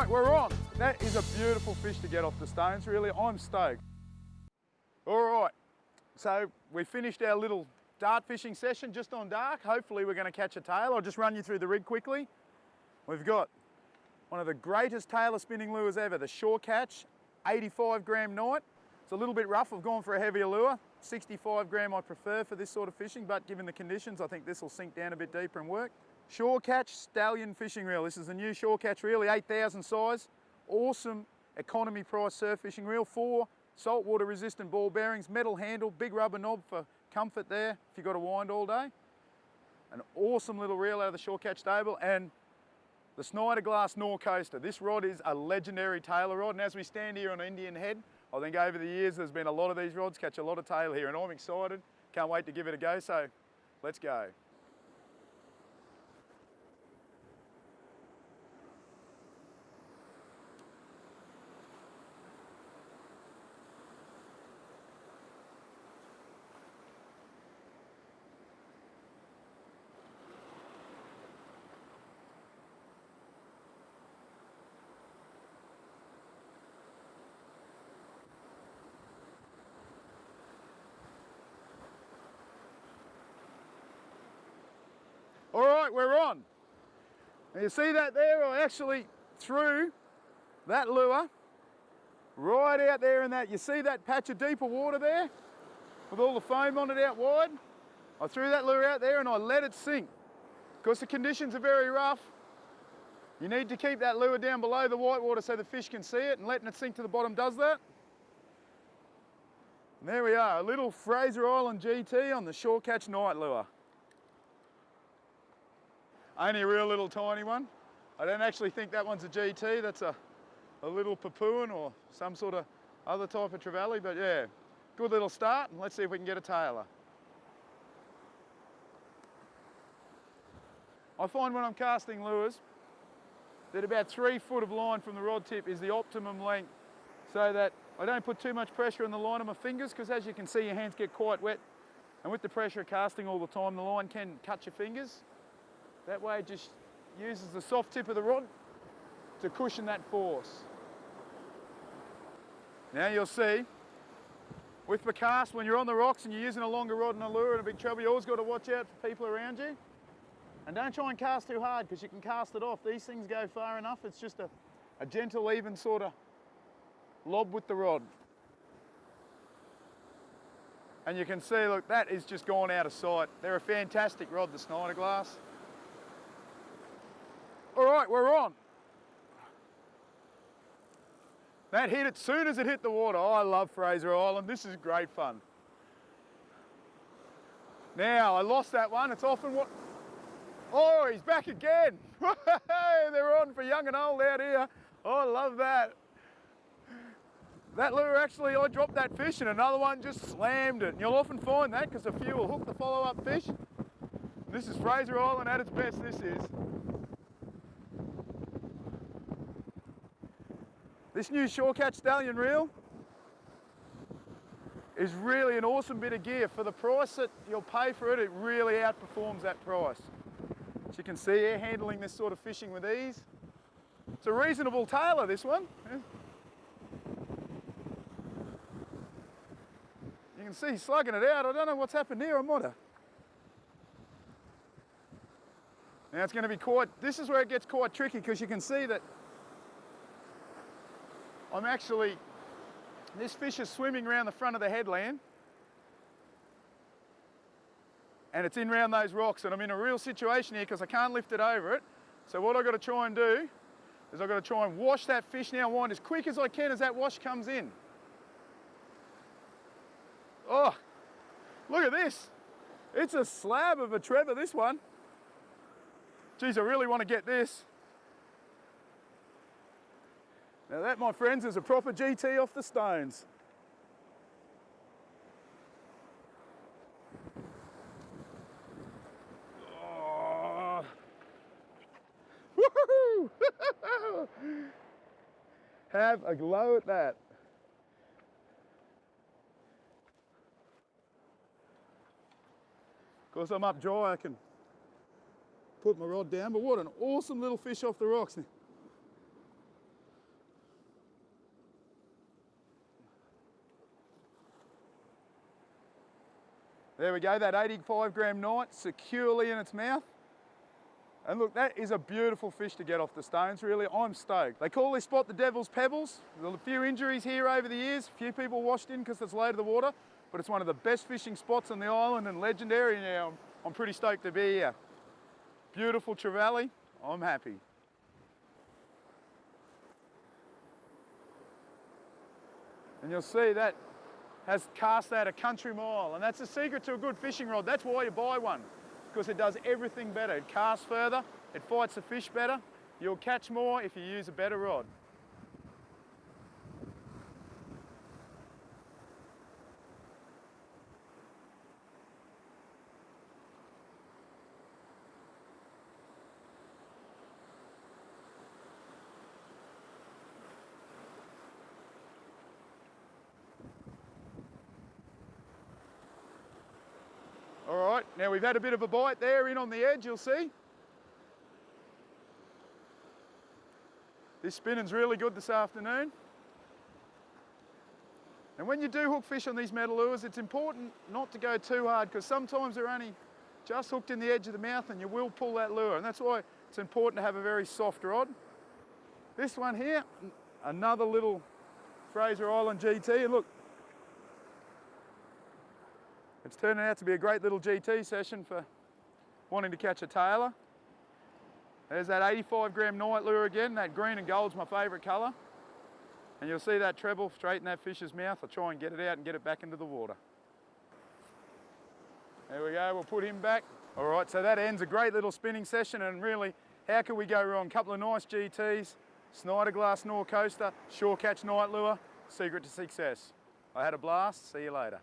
right, we're on. That is a beautiful fish to get off the stones, really. I'm stoked. All right, so we finished our little dart fishing session just on dark. Hopefully we're going to catch a tail. I'll just run you through the rig quickly. We've got one of the greatest tailor spinning lures ever, the Shore Catch 85 gram night. It's a little bit rough. I've gone for a heavier lure. 65 gram I prefer for this sort of fishing, but given the conditions, I think this will sink down a bit deeper and work. Shore Catch Stallion fishing reel. This is the new Shore Catch reel, 8,000 size. Awesome economy price surf fishing reel. 4 saltwater resistant ball bearings, metal handle, big rubber knob for comfort there if you've got to wind all day. An awesome little reel out of the Shore Catch stable, and the Snyder Glass Norcoaster. This rod is a legendary tailor rod, and as we stand here on Indian Head, I think over the years there's been a lot of these rods catch a lot of tail here, and I'm excited. Can't wait to give it a go, so let's go. All right, we're on. Now you see that there? I actually threw that lure right out there in that. You see that patch of deeper water there with all the foam on it out wide? I threw that lure out there and I let it sink. Because the conditions are very rough, you need to keep that lure down below the white water so the fish can see it, and letting it sink to the bottom does that. And there we are, a little Fraser Island GT on the Shore Catch night lure. Only a real little tiny one. I don't actually think that one's a GT, that's a little Papuan or some sort of other type of trevally, but yeah, good little start, and let's see if we can get a tailer. I find when I'm casting lures that about 3 foot of line from the rod tip is the optimum length, so that I don't put too much pressure on the line of my fingers, because as you can see your hands get quite wet, and with the pressure of casting all the time the line can cut your fingers. That way it just uses the soft tip of the rod to cushion that force. Now you'll see, with the cast, when you're on the rocks and you're using a longer rod and a lure and a big trouble, you always got to watch out for people around you. And don't try and cast too hard, because you can cast it off. These things go far enough, it's just a gentle, even sort of lob with the rod. And you can see, look, that is just gone out of sight. They're a fantastic rod, the Snyder Glass. All right, we're on. That hit as soon as it hit the water. Oh, I love Fraser Island. This is great fun. Now, I lost that one. It's often what... Oh, he's back again. They're on for young and old out here. Oh, I love that. That lure, actually, I dropped that fish and another one just slammed it. And you'll often find that because a few will hook the follow-up fish. This is Fraser Island at its best, this is. This new Shore Catch Stallion reel is really an awesome bit of gear. For the price that you'll pay for it, it really outperforms that price. As you can see here, handling this sort of fishing with ease. It's a reasonable tailor, this one. You can see he's slugging it out. I don't know what's happened here, I might have. Now it's going to be quite, this is where it gets quite tricky, because you can see that I'm actually, this fish is swimming around the front of the headland and it's in around those rocks, and I'm in a real situation here because I can't lift it over it. So what I've got to try and do is I've got to try and wash that fish now, wind as quick as I can as that wash comes in. Oh, look at this. It's a slab of a Trever, this one. Geez, I really want to get this. Now that, my friends, is a proper GT off the stones. Oh. Woohoo! Have a glow at that. Of course, I'm up dry, I can put my rod down, but what an awesome little fish off the rocks. There we go, that 85 gram night securely in its mouth. And look, that is a beautiful fish to get off the stones, really. I'm stoked. They call this spot the Devil's Pebbles. There's a few injuries here over the years, a few people washed in because it's low to the water, but it's one of the best fishing spots on the island and legendary. Now, I'm pretty stoked to be here. Beautiful trevally, I'm happy. And you'll see that has cast out a country mile, and that's the secret to a good fishing rod. That's why you buy one, because it does everything better. It casts further, it fights the fish better, you'll catch more if you use a better rod. All right, now we've had a bit of a bite there in on the edge, you'll see. This spinning's really good this afternoon. And when you do hook fish on these metal lures, it's important not to go too hard, because sometimes they're only just hooked in the edge of the mouth and you will pull that lure. And that's why it's important to have a very soft rod. This one here, another little Fraser Island GT, and look, it's turning out to be a great little GT session for wanting to catch a tailor. There's that 85 gram night lure again. That green and gold's my favourite colour. And you'll see that treble straight in that fish's mouth. I'll try and get it out and get it back into the water. There we go, we'll put him back. All right, so that ends a great little spinning session, and really, how can we go wrong? A couple of nice GTs, Snyder Glass North Coaster, Shore Catch night lure, secret to success. I had a blast, see you later.